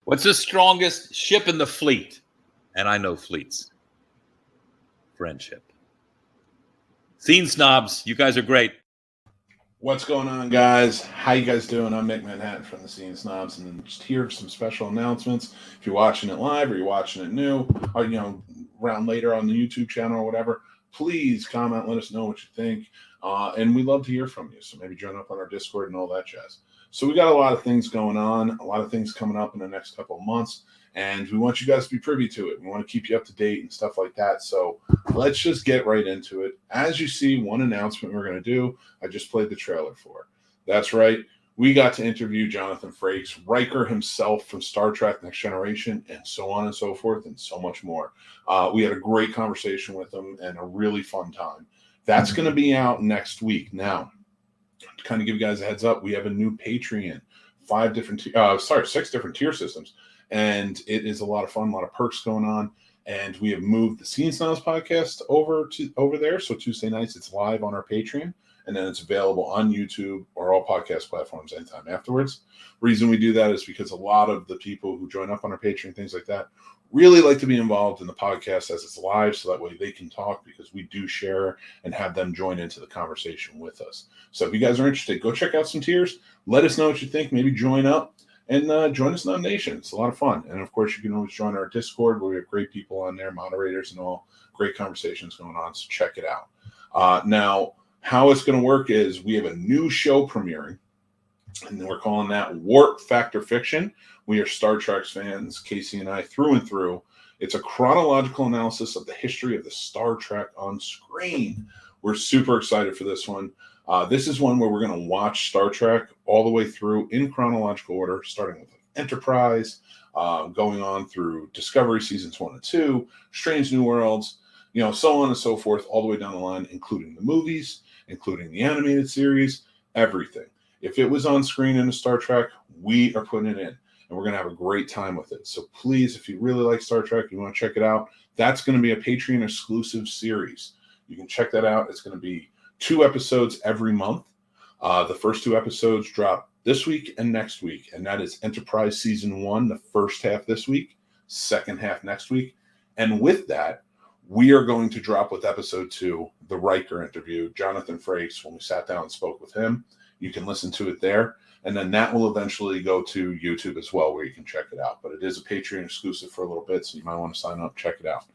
What's the strongest ship in the fleet? And I know fleets. Friendship. Scene Snobs, you guys are great. What's going on, guys? How you guys doing? I'm Mick Manhattan from the Scene Snobs, and then just here some special announcements. If you're watching it live or you're watching it new, or around later on the YouTube channel or whatever, please comment, let us know what you think, and we love to hear from you. So maybe join up on our Discord and all that jazz. So we got a lot of things going on, a lot of things coming up in the next couple of months, and we want you guys to be privy to it. We want to keep you up to date and stuff like that. So let's just get right into it. As you see, one announcement we're going to do, I just played the trailer for. That's right. We got to interview Jonathan Frakes, Riker himself from Star Trek Next Generation, and so on and so forth, and so much more. We had a great conversation with him and a really fun time. That's going to be out next week. Now, to kind of give you guys a heads up, we have a new Patreon, 6 different tier systems, and it is a lot of fun, a lot of perks going on. And we have moved the Scene Snobs podcast over there. So Tuesday nights, it's live on our Patreon, and then it's available on YouTube or all podcast platforms anytime afterwards. Reason we do that is because a lot of the people who join up on our Patreon, things like that, really like to be involved in the podcast as it's live, so that way they can talk, because we do share and have them join into the conversation with us. So if you guys are interested, go check out some tiers. Let us know what you think. Maybe join up and join us in Nomination. It's a lot of fun. And of course, you can always join our Discord, where we have great people on there, moderators and all, great conversations going on. So check it out. Now, how it's going to work is we have a new show premiering, and we're calling that Warp Factor Fiction. We are Star Trek fans, Casey and I, through and through. It's a chronological analysis of the history of the Star Trek on screen. We're super excited for this one. This is one where we're going to watch Star Trek all the way through in chronological order, starting with Enterprise, going on through Discovery Seasons 1 and 2, Strange New Worlds, so on and so forth, all the way down the line, including the movies, including the animated series, everything. If it was on screen in a Star Trek, we are putting it in, and we're going to have a great time with it. So please, if you really like Star Trek, you want to check it out, that's going to be a Patreon exclusive series. You can check that out. It's going to be 2 episodes every month. The first 2 episodes drop this week and next week, and that is Enterprise Season 1, the first half this week, second half next week. And with that, we are going to drop with episode 2, the Riker interview, Jonathan Frakes, when we sat down and spoke with him. You can listen to it there, and then that will eventually go to YouTube as well, where you can check it out. But it is a Patreon exclusive for a little bit, so you might want to sign up, check it out.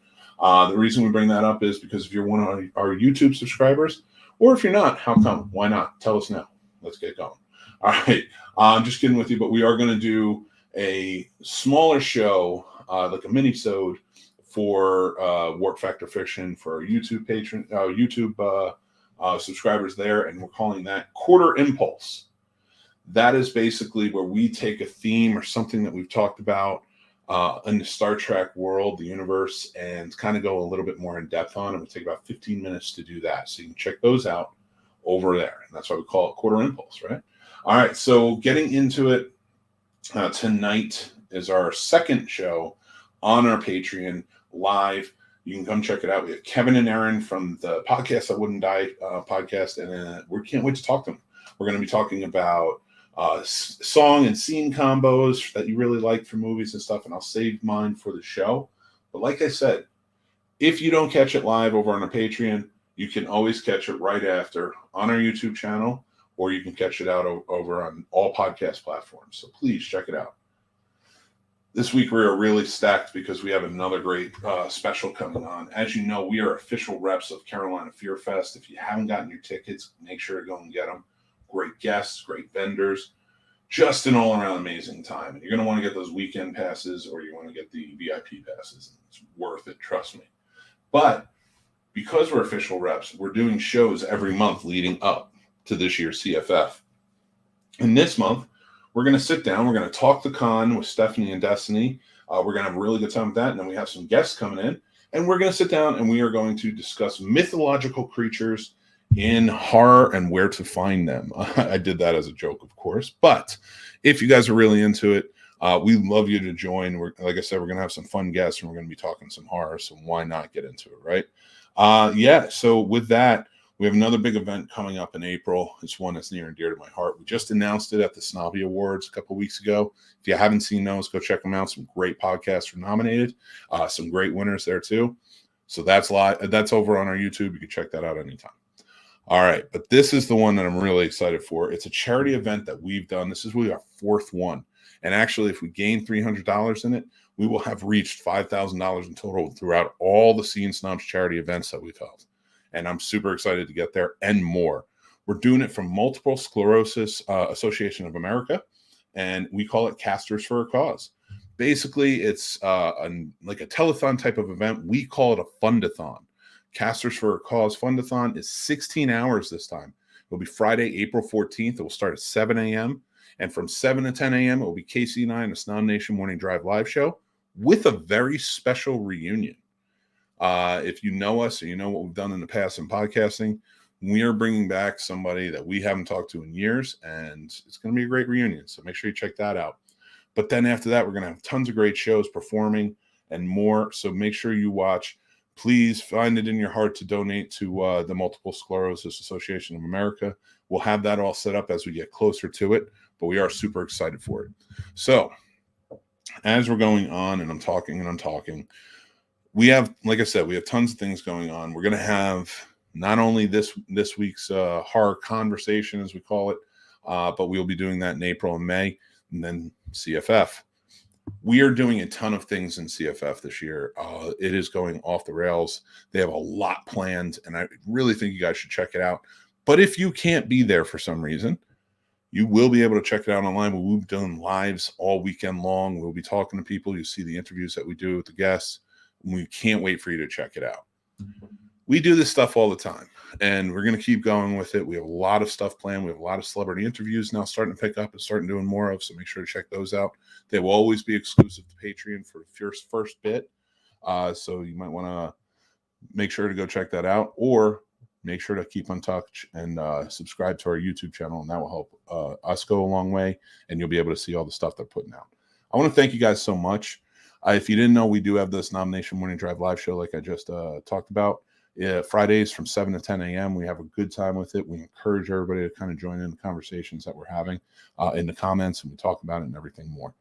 The reason we bring that up is because if you're one of our YouTube subscribers, or if you're not, how come? Why not? Tell us now. Let's get going. All right. I'm just kidding with you, but we are going to do a smaller show, like a mini-sode for Warp Factor Fiction for our YouTube subscribers there, and we're calling that Quarter Impulse. That is basically where we take a theme or something that we've talked about in the Star Trek world, the universe, and kind of go a little bit more in depth on it. It'll take about 15 minutes to do that. So you can check those out over there. And that's why we call it Quarter Impulse, right? All right. So getting into it, tonight is our second show on our Patreon live. You can come check it out. We have Kevin and Aaron from the podcast That Wouldn't Die podcast, and we can't wait to talk to them. We're going to be talking about song and scene combos that you really like for movies and stuff, and I'll save mine for the show. But like I said, if you don't catch it live over on our Patreon, you can always catch it right after on our YouTube channel, or you can catch it out over on all podcast platforms. So please check it out. This week we are really stacked because we have another great special coming on. As you know, we are official reps of Carolina Fear Fest. If you haven't gotten your tickets, make sure to go and get them. Great guests, great vendors, just an all-around amazing time. And you're going to want to get those weekend passes, or you want to get the VIP passes. It's worth it, trust me. But because we're official reps, we're doing shows every month leading up to this year's CFF. And this month, we're going to sit down. We're going to talk the con with Stephanie and Destiny. We're going to have a really good time with that. And then we have some guests coming in. And we're going to sit down and we are going to discuss mythological creatures in horror and where to find them. I did that as a joke, of course. But if you guys are really into it, we'd love you to join. Like I said, we're going to have some fun guests, and we're going to be talking some horror. So why not get into it, right? So with that, We have another big event coming up in April. It's one that's near and dear to my heart. We just announced it at the Snobby Awards a couple of weeks ago. If you haven't seen those, go check them out. Some great podcasts were nominated. Some great winners there too. So that's live. That's over on our YouTube. You can check that out anytime. All right, but this is the one that I'm really excited for. It's a charity event that we've done. This is really our fourth one. And actually, if we gain $300 in it, we will have reached $5,000 in total throughout all the Scene Snobs charity events that we've held. And I'm super excited to get there and more. We're doing it from Multiple Sclerosis Association of America, and we call it Casters for a Cause. Basically, it's like a telethon type of event. We call it a fundathon. Casters for a Cause Fundathon is 16 hours this time. It'll be Friday, April 14th. It will start at 7 a.m. And from 7 to 10 a.m., it will be KC and I and the Snob Nation Morning Drive live show with a very special reunion. If you know us or you know what we've done in the past in podcasting, we are bringing back somebody that we haven't talked to in years, and it's going to be a great reunion. So make sure you check that out. But then after that, we're going to have tons of great shows performing and more. So make sure you watch. Please find it in your heart to donate to the Multiple Sclerosis Association of America. We'll have that all set up as we get closer to it, but we are super excited for it. So as we're going on and I'm talking, we have, like I said, we have tons of things going on. We're going to have not only this week's horror conversation, as we call it, but we'll be doing that in April and May, and then CFF. We are doing a ton of things in CFF this year. It is going off the rails. They have a lot planned, and I really think you guys should check it out. But if you can't be there for some reason, you will be able to check it out online. We'll be doing lives all weekend long. We'll be talking to people. You see the interviews that we do with the guests. We can't wait for you to check it out. We do this stuff all the time, and we're going to keep going with it. We have a lot of stuff planned. We have a lot of celebrity interviews now starting to pick up and starting doing more of, so make sure to check those out. They will always be exclusive to Patreon for the first bit, so you might want to make sure to go check that out, or make sure to keep in touch and subscribe to our YouTube channel, and that will help us go a long way, and you'll be able to see all the stuff they're putting out. I want to thank you guys so much. If you didn't know, we do have this Snob Nation Morning Drive live show like I just talked about. Fridays from 7 to 10 a.m. We have a good time with it. We encourage everybody to kind of join in the conversations that we're having in the comments, and we talk about it and everything more.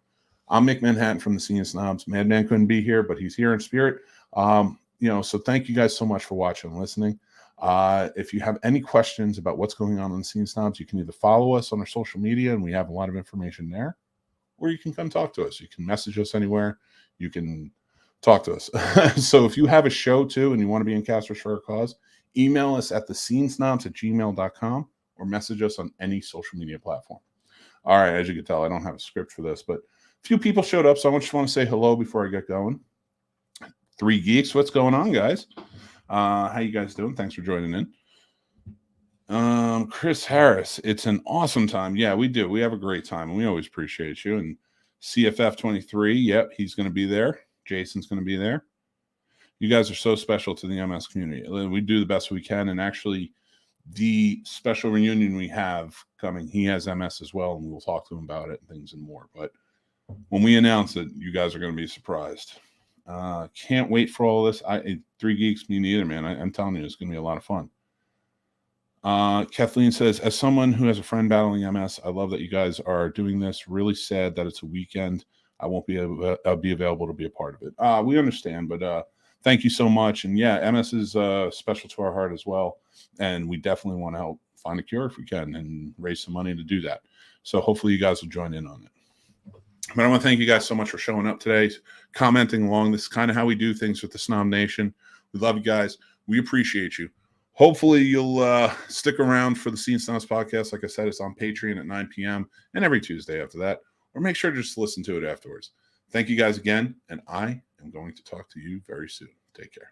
I'm Mick Manhattan from the Scene Snobs. Madman couldn't be here, but he's here in spirit. So thank you guys so much for watching and listening. If you have any questions about what's going on the Scene Snobs, you can either follow us on our social media, and we have a lot of information there, or you can come talk to us. You can message us anywhere. You can talk to us. So if you have a show too and you want to be in Casters for a Cause, email us at thescenesnobs@gmail.com or message us on any social media platform. All right, as you can tell, I don't have a script for this, but a few people showed up, so I just want to say hello before I get going. 3 Geeks, what's going on, guys? How you guys doing? Thanks for joining in. Chris Harris, it's an awesome time. Yeah, we do. We have a great time, and we always appreciate you. And CFF 23, yep, he's going to be there. Jason's going to be there. You guys are so special to the MS community. We do the best we can, and actually, the special reunion we have coming, he has MS as well, and we'll talk to him about it and things and more. But when we announce it, you guys are going to be surprised. Can't wait for all this. 3 Geeks, me neither, man. I'm telling you, it's going to be a lot of fun. Kathleen says, as someone who has a friend battling MS, I love that you guys are doing this. Really sad that it's a weekend. I won't be able to be available to be a part of it. We understand, but thank you so much. And yeah, MS is special to our heart as well. And we definitely want to help find a cure if we can and raise some money to do that. So hopefully you guys will join in on it. But I want to thank you guys so much for showing up today, commenting along. This is kind of how we do things with the Snob Nation. We love you guys. We appreciate you. Hopefully you'll stick around for the Scene Snobs podcast. Like I said, it's on Patreon at 9 p.m. and every Tuesday after that. Or make sure to just listen to it afterwards. Thank you guys again, and I am going to talk to you very soon. Take care.